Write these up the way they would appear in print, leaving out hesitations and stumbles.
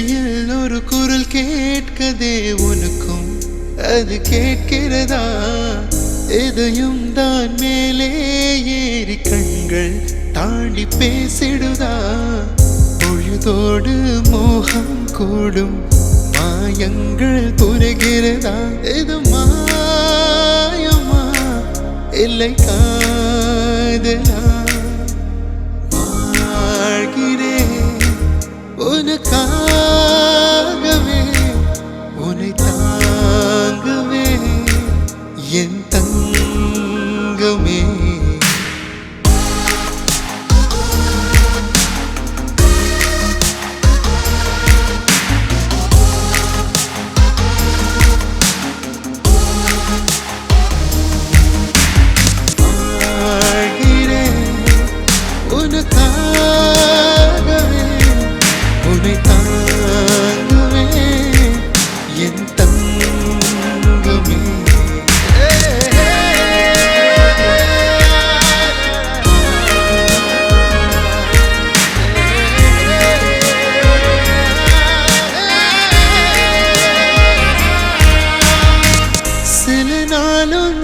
இடையில் ஒரு குரல் கேட்கதே உனக்கும் அது கேட்கிறதா? எதையும் தான் மேலே ஏறி கண்கள் தாண்டி பேசிடுதா? பொழுதோடு மோகம் கூடும் மாயங்கள் புரிகிறதா? இது மாயமா இல்லை காதலா? வாழ்கிறேன் உனக்காகவே, உன்னை தாங்கவே என் தங்கமே.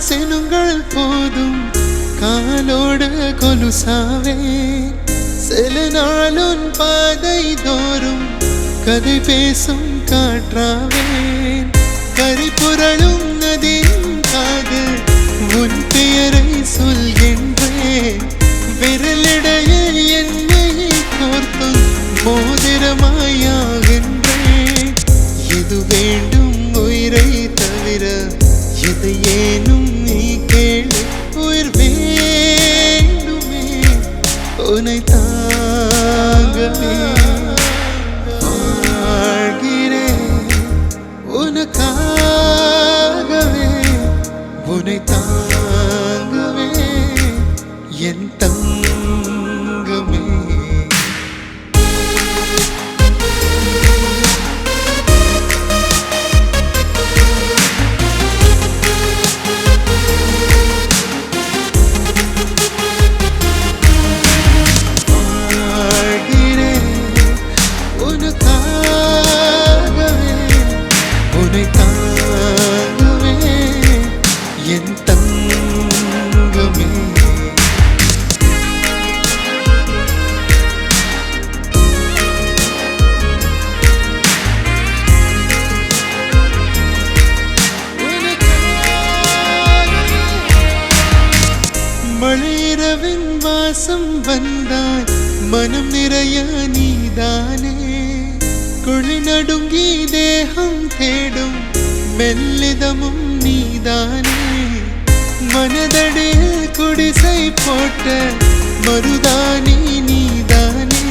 சினுங்கள் போதும் காலோடு கொலுசாவே, சில நாளும் பாதை தோறும் கதை பேசும் காற்றாவேன். கரிபுரளும் நதியின் காதல் உன் பெயரை சொல்கின்றேன். விரலிடையில் என்னை கோர்த்தும் மோதிரமாயாகின்றேன். எது வேண்டும் உயிரை தவிர எதை ஏனும் நீ கேளு. உயிர் வேண்டுமே உன்னை தாங்கவே. வாழ்கிறேன் உனக்காகவே, உன்னை தாங்கவே என் தங்கமே. என் தங்கமே. மழையிரவின் வாசம் வந்தாய் மனம் நிறைய நீதானே. குழி நடுங்கி தேகம் தேடும் மெல்லிதமும் நீதானே. மனதடியில் குடிசை போட்ட மருதானி நீதானே.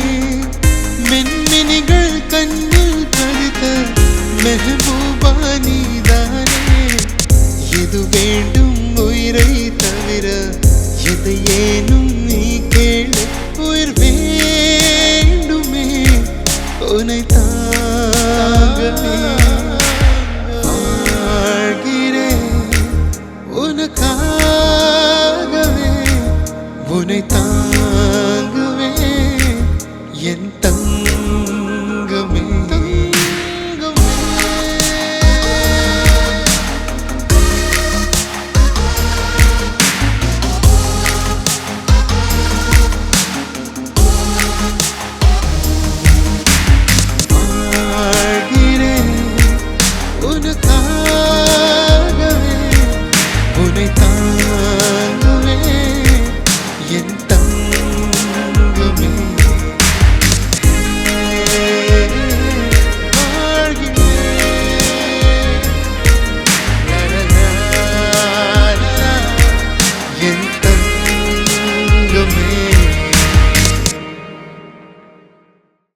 மின்மினிகள் கண்ணில் பதித்த மெஹபூபா நீதானே. எது வேண்டும் உயிரை தவிர எதை ஏனும் நீ கேளு. உயிர் வேண்டுமே உன்னை தாங்கவே. உனக்காகவே, உன்னை தாங்கவே என் தங்கமே. வாழ்கிறேன் உனக்காகவே, உன்னை தாங்கவே